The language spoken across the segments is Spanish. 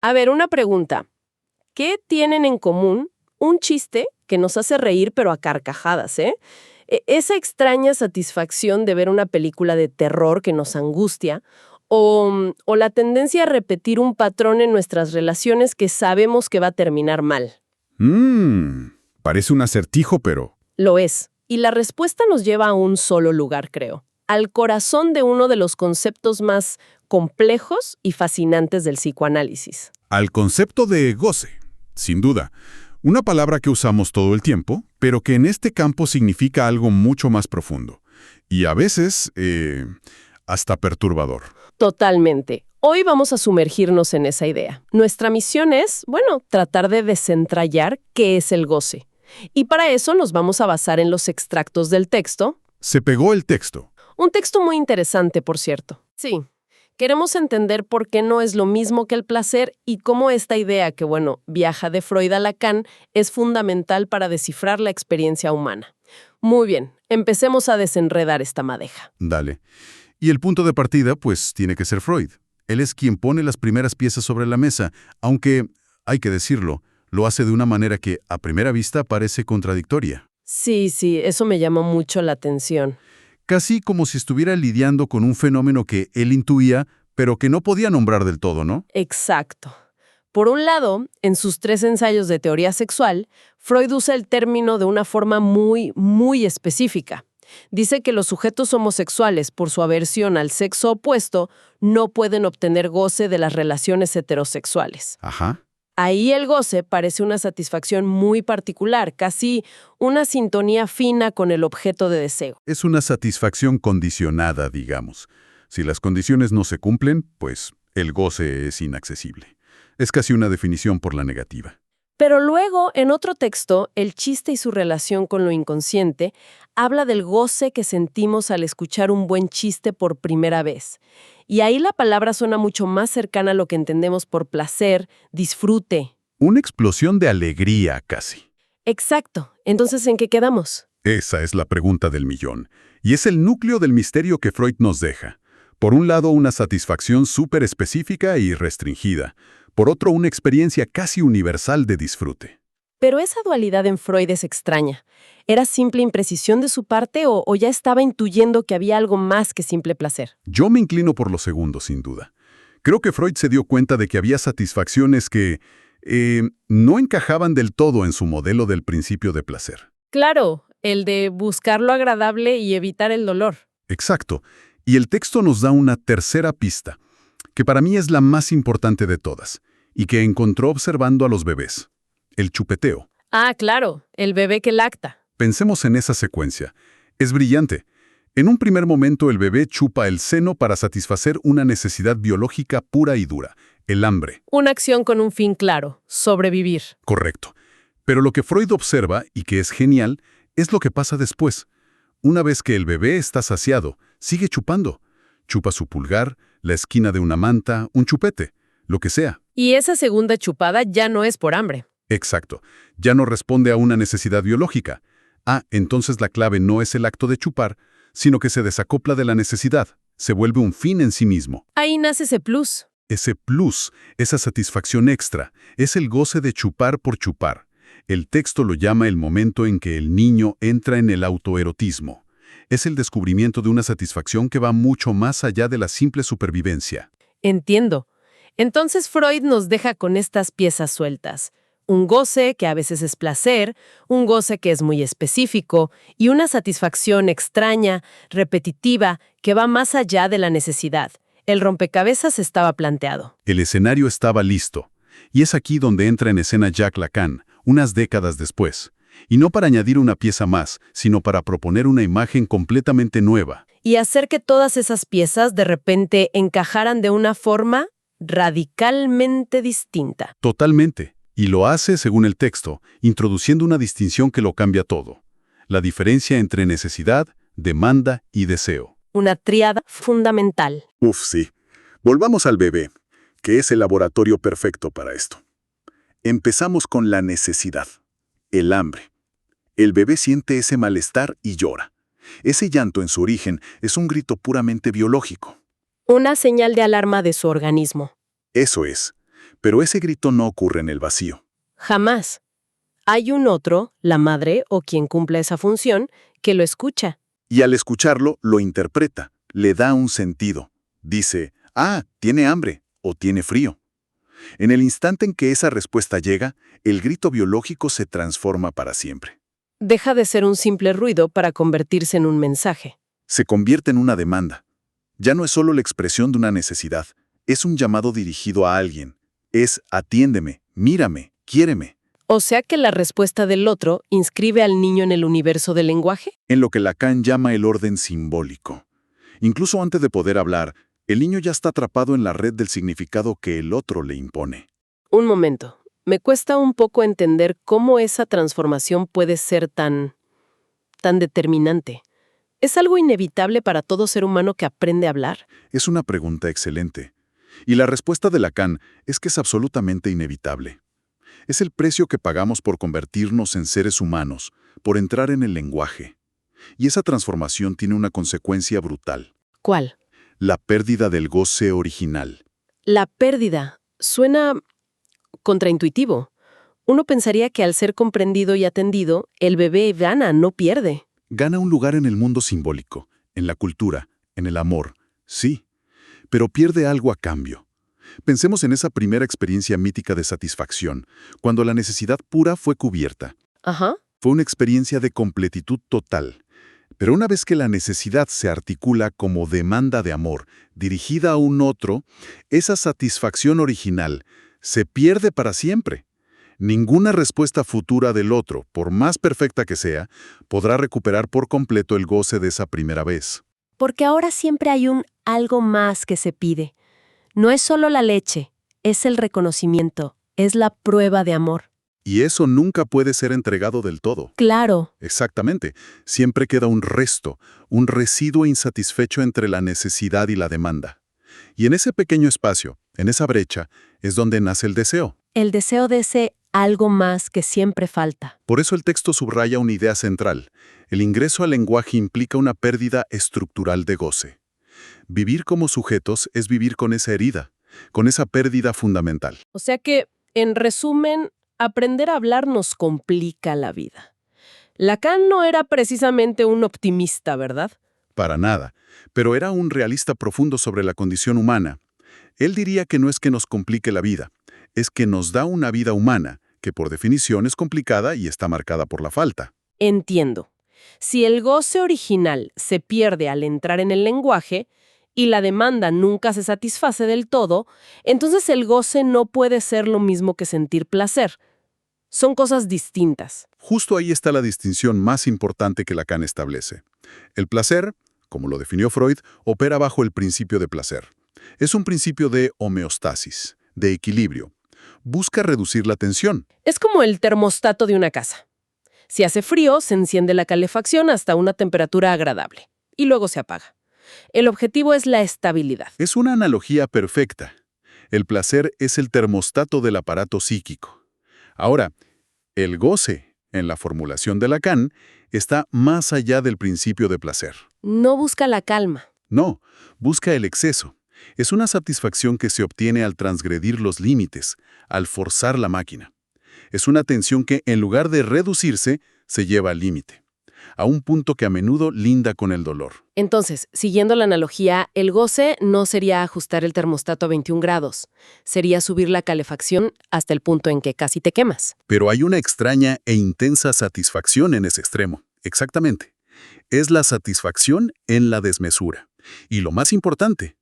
A ver, una pregunta. ¿Qué tienen en común un chiste que nos hace reír pero a carcajadas, esa extraña satisfacción de ver una película de terror que nos angustia o la tendencia a repetir un patrón en nuestras relaciones que sabemos que va a terminar mal? Parece un acertijo, pero... Lo es. Y la respuesta nos lleva a un solo lugar, creo. Al corazón de uno de los conceptos más complejos y fascinantes del psicoanálisis. Al concepto de goce, sin duda. Una palabra que usamos todo el tiempo, pero que en este campo significa algo mucho más profundo. Y a veces, hasta perturbador. Totalmente. Hoy vamos a sumergirnos en esa idea. Nuestra misión es, tratar de desentrañar qué es el goce. Y para eso nos vamos a basar en los extractos del texto. Se pegó el texto. Un texto muy interesante, por cierto. Sí. Queremos entender por qué no es lo mismo que el placer y cómo esta idea que, viaja de Freud a Lacan es fundamental para descifrar la experiencia humana. Muy bien, empecemos a desenredar esta madeja. Dale. Y el punto de partida, pues, tiene que ser Freud. Él es quien pone las primeras piezas sobre la mesa, aunque, hay que decirlo, lo hace de una manera que, a primera vista, parece contradictoria. Sí, eso me llamó mucho la atención. Casi como si estuviera lidiando con un fenómeno que él intuía, pero que no podía nombrar del todo, ¿no? Exacto. Por un lado, en sus 3 ensayos de teoría sexual, Freud usa el término de una forma muy, muy específica. Dice que los sujetos homosexuales, por su aversión al sexo opuesto, no pueden obtener goce de las relaciones heterosexuales. Ajá. Ahí el goce parece una satisfacción muy particular, casi una sintonía fina con el objeto de deseo. Es una satisfacción condicionada, digamos. Si las condiciones no se cumplen, pues el goce es inaccesible. Es casi una definición por la negativa. Pero luego, en otro texto, El chiste y su relación con lo inconsciente, habla del goce que sentimos al escuchar un buen chiste por primera vez. Y ahí la palabra suena mucho más cercana a lo que entendemos por placer, disfrute. Una explosión de alegría, casi. Exacto. Entonces, ¿en qué quedamos? Esa es la pregunta del millón. Y es el núcleo del misterio que Freud nos deja. Por un lado, una satisfacción súper específica y restringida. Por otro, una experiencia casi universal de disfrute. Pero esa dualidad en Freud es extraña. ¿Era simple imprecisión de su parte o ya estaba intuyendo que había algo más que simple placer? Yo me inclino por lo segundo, sin duda. Creo que Freud se dio cuenta de que había satisfacciones que no encajaban del todo en su modelo del principio de placer. Claro, el de buscar lo agradable y evitar el dolor. Exacto. Y el texto nos da una tercera pista, que para mí es la más importante de todas, y que encontró observando a los bebés. El chupeteo. Ah, claro, el bebé que lacta. Pensemos en esa secuencia. Es brillante. En un primer momento el bebé chupa el seno para satisfacer una necesidad biológica pura y dura, el hambre. Una acción con un fin claro, sobrevivir. Correcto. Pero lo que Freud observa, y que es genial, es lo que pasa después. Una vez que el bebé está saciado, sigue chupando. Chupa su pulgar, la esquina de una manta, un chupete, lo que sea. Y esa segunda chupada ya no es por hambre. Exacto. Ya no responde a una necesidad biológica. Entonces la clave no es el acto de chupar, sino que se desacopla de la necesidad. Se vuelve un fin en sí mismo. Ahí nace ese plus. Ese plus, esa satisfacción extra, es el goce de chupar por chupar. El texto lo llama el momento en que el niño entra en el autoerotismo. Es el descubrimiento de una satisfacción que va mucho más allá de la simple supervivencia. Entiendo. Entonces Freud nos deja con estas piezas sueltas. Un goce que a veces es placer, un goce que es muy específico y una satisfacción extraña, repetitiva, que va más allá de la necesidad. El rompecabezas estaba planteado. El escenario estaba listo. Y es aquí donde entra en escena Jacques Lacan, unas décadas después. Y no para añadir una pieza más, sino para proponer una imagen completamente nueva. Y hacer que todas esas piezas de repente encajaran de una forma radicalmente distinta. Totalmente. Y lo hace, según el texto, introduciendo una distinción que lo cambia todo. La diferencia entre necesidad, demanda y deseo. Una tríada fundamental. Sí. Volvamos al bebé, que es el laboratorio perfecto para esto. Empezamos con la necesidad, el hambre. El bebé siente ese malestar y llora. Ese llanto en su origen es un grito puramente biológico. Una señal de alarma de su organismo. Eso es. Pero ese grito no ocurre en el vacío. Jamás. Hay un otro, la madre o quien cumpla esa función, que lo escucha. Y al escucharlo, lo interpreta, le da un sentido. Dice, tiene hambre o tiene frío. En el instante en que esa respuesta llega, el grito biológico se transforma para siempre. Deja de ser un simple ruido para convertirse en un mensaje. Se convierte en una demanda. Ya no es solo la expresión de una necesidad, es un llamado dirigido a alguien. Es atiéndeme, mírame, quiéreme. O sea que la respuesta del otro inscribe al niño en el universo del lenguaje. En lo que Lacan llama el orden simbólico. Incluso antes de poder hablar, el niño ya está atrapado en la red del significado que el otro le impone. Un momento. Me cuesta un poco entender cómo esa transformación puede ser tan determinante. ¿Es algo inevitable para todo ser humano que aprende a hablar? Es una pregunta excelente. Y la respuesta de Lacan es que es absolutamente inevitable. Es el precio que pagamos por convertirnos en seres humanos, por entrar en el lenguaje. Y esa transformación tiene una consecuencia brutal. ¿Cuál? La pérdida del goce original. La pérdida. Suena contraintuitivo. Uno pensaría que al ser comprendido y atendido, el bebé gana, no pierde. Gana un lugar en el mundo simbólico, en la cultura, en el amor, sí, pero pierde algo a cambio. Pensemos en esa primera experiencia mítica de satisfacción, cuando la necesidad pura fue cubierta. Ajá. Fue una experiencia de completitud total. Pero una vez que la necesidad se articula como demanda de amor, dirigida a un otro, esa satisfacción original se pierde para siempre. Ninguna respuesta futura del otro, por más perfecta que sea, podrá recuperar por completo el goce de esa primera vez. Porque ahora siempre hay un algo más que se pide. No es solo la leche, es el reconocimiento, es la prueba de amor. Y eso nunca puede ser entregado del todo. Claro. Exactamente. Siempre queda un resto, un residuo insatisfecho entre la necesidad y la demanda. Y en ese pequeño espacio, en esa brecha, es donde nace el deseo. El deseo de ese algo más que siempre falta. Por eso el texto subraya una idea central. El ingreso al lenguaje implica una pérdida estructural de goce. Vivir como sujetos es vivir con esa herida, con esa pérdida fundamental. O sea que, en resumen, aprender a hablar nos complica la vida. Lacan no era precisamente un optimista, ¿verdad? Para nada, pero era un realista profundo sobre la condición humana. Él diría que no es que nos complique la vida, es que nos da una vida humana, que por definición es complicada y está marcada por la falta. Entiendo. Si el goce original se pierde al entrar en el lenguaje y la demanda nunca se satisface del todo, entonces el goce no puede ser lo mismo que sentir placer. Son cosas distintas. Justo ahí está la distinción más importante que Lacan establece. El placer, como lo definió Freud, opera bajo el principio de placer. Es un principio de homeostasis, de equilibrio. Busca reducir la tensión. Es como el termostato de una casa. Si hace frío, se enciende la calefacción hasta una temperatura agradable y luego se apaga. El objetivo es la estabilidad. Es una analogía perfecta. El placer es el termostato del aparato psíquico. Ahora, el goce, en la formulación de Lacan, está más allá del principio de placer. No busca la calma. No, busca el exceso. Es una satisfacción que se obtiene al transgredir los límites, al forzar la máquina. Es una tensión que, en lugar de reducirse, se lleva al límite, a un punto que a menudo linda con el dolor. Entonces, siguiendo la analogía, el goce no sería ajustar el termostato a 21 grados. Sería subir la calefacción hasta el punto en que casi te quemas. Pero hay una extraña e intensa satisfacción en ese extremo. Exactamente. Es la satisfacción en la desmesura. Y lo más importante,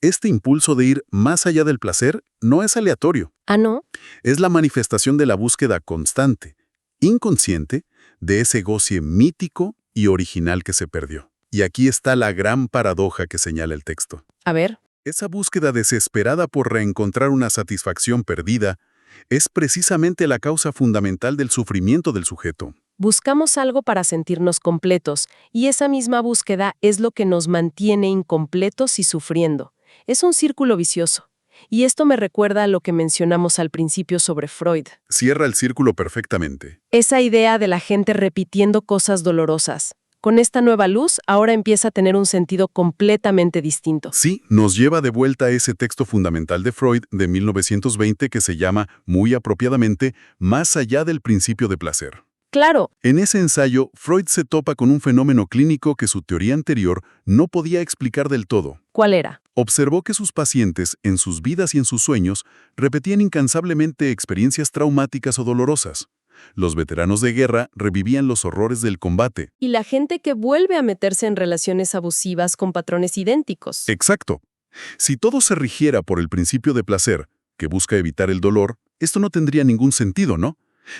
este impulso de ir más allá del placer no es aleatorio. ¿Ah, no? Es la manifestación de la búsqueda constante, inconsciente, de ese goce mítico y original que se perdió. Y aquí está la gran paradoja que señala el texto. A ver. Esa búsqueda desesperada por reencontrar una satisfacción perdida es precisamente la causa fundamental del sufrimiento del sujeto. Buscamos algo para sentirnos completos, y esa misma búsqueda es lo que nos mantiene incompletos y sufriendo. Es un círculo vicioso. Y esto me recuerda a lo que mencionamos al principio sobre Freud. Cierra el círculo perfectamente. Esa idea de la gente repitiendo cosas dolorosas, con esta nueva luz, ahora empieza a tener un sentido completamente distinto. Sí, nos lleva de vuelta a ese texto fundamental de Freud de 1920 que se llama, muy apropiadamente, Más allá del principio de placer. Claro, En ese ensayo, Freud se topa con un fenómeno clínico que su teoría anterior no podía explicar del todo. ¿cuál era? Observó que sus pacientes, en sus vidas y en sus sueños, repetían incansablemente experiencias traumáticas o dolorosas. Los veteranos de guerra revivían los horrores del combate. Y la gente que vuelve a meterse en relaciones abusivas con patrones idénticos. Exacto. Si todo se rigiera por el principio de placer, que busca evitar el dolor, esto no tendría ningún sentido, ¿no?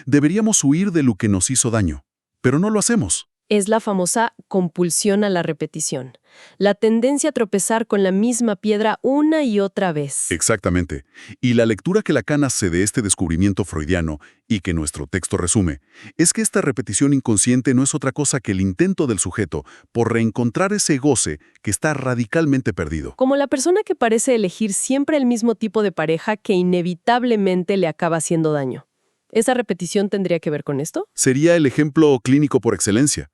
Deberíamos huir de lo que nos hizo daño, pero no lo hacemos. Es la famosa compulsión a la repetición. La tendencia a tropezar con la misma piedra una y otra vez. Exactamente. Y la lectura que Lacan hace de este descubrimiento freudiano, y que nuestro texto resume, es que esta repetición inconsciente no es otra cosa que el intento del sujeto por reencontrar ese goce que está radicalmente perdido. Como la persona que parece elegir siempre el mismo tipo de pareja que inevitablemente le acaba haciendo daño. ¿Esa repetición tendría que ver con esto? Sería el ejemplo clínico por excelencia.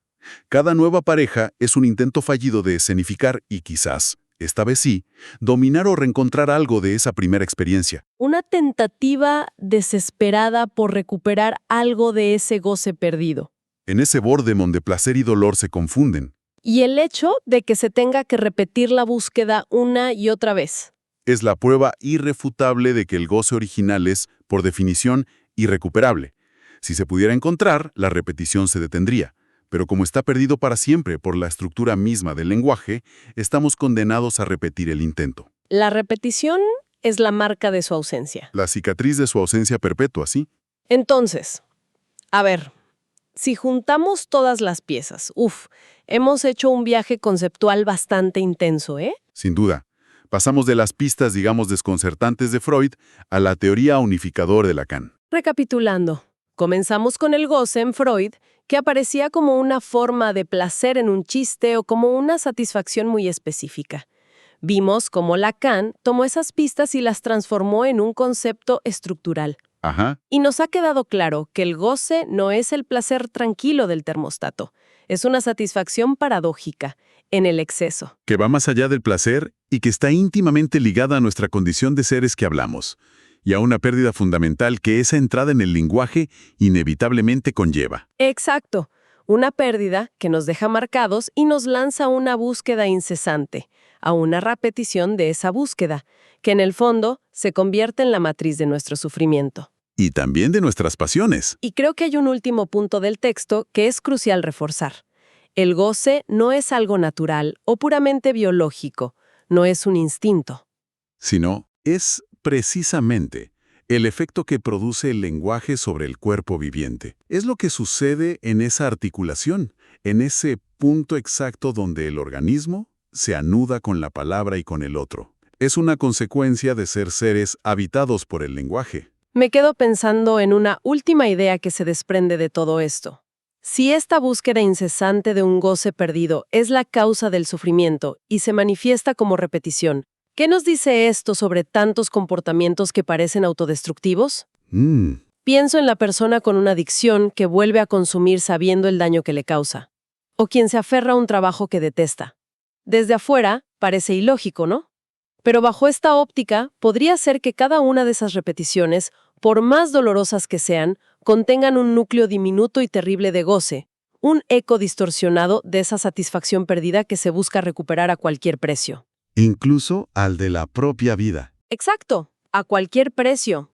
Cada nueva pareja es un intento fallido de escenificar y quizás, esta vez sí, dominar o reencontrar algo de esa primera experiencia. Una tentativa desesperada por recuperar algo de ese goce perdido. En ese borde donde placer y dolor se confunden, Y el hecho de que se tenga que repetir la búsqueda una y otra vez. es la prueba irrefutable de que el goce original es, por definición, irrecuperable. Si se pudiera encontrar, la repetición se detendría. Pero como está perdido para siempre por la estructura misma del lenguaje, estamos condenados a repetir el intento. La repetición es la marca de su ausencia. La cicatriz de su ausencia perpetua, ¿sí? Entonces, a ver, si juntamos todas las piezas, hemos hecho un viaje conceptual bastante intenso, ¿eh? Sin duda. Pasamos de las pistas, digamos, desconcertantes de Freud a la teoría unificadora de Lacan. Recapitulando, comenzamos con el goce en Freud, que aparecía como una forma de placer en un chiste o como una satisfacción muy específica. Vimos cómo Lacan tomó esas pistas y las transformó en un concepto estructural. Ajá. Y nos ha quedado claro que el goce no es el placer tranquilo del termostato, es una satisfacción paradójica, en el exceso. Que va más allá del placer y que está íntimamente ligada a nuestra condición de seres que hablamos, y a una pérdida fundamental que esa entrada en el lenguaje inevitablemente conlleva. Exacto, una pérdida que nos deja marcados y nos lanza a una búsqueda incesante, a una repetición de esa búsqueda, que en el fondo se convierte en la matriz de nuestro sufrimiento. Y también de nuestras pasiones. Y creo que hay un último punto del texto que es crucial reforzar. El goce no es algo natural o puramente biológico, no es un instinto. Sino es precisamente el efecto que produce el lenguaje sobre el cuerpo viviente. Es lo que sucede en esa articulación, en ese punto exacto donde el organismo se anuda con la palabra y con el otro. Es una consecuencia de ser seres habitados por el lenguaje. Me quedo pensando en una última idea que se desprende de todo esto. Si esta búsqueda incesante de un goce perdido es la causa del sufrimiento y se manifiesta como repetición, ¿qué nos dice esto sobre tantos comportamientos que parecen autodestructivos? Pienso en la persona con una adicción que vuelve a consumir sabiendo el daño que le causa, o quien se aferra a un trabajo que detesta. Desde afuera, parece ilógico, ¿no? Pero bajo esta óptica, podría ser que cada una de esas repeticiones, por más dolorosas que sean, contengan un núcleo diminuto y terrible de goce, un eco distorsionado de esa satisfacción perdida que se busca recuperar a cualquier precio. Incluso al de la propia vida. Exacto, a cualquier precio.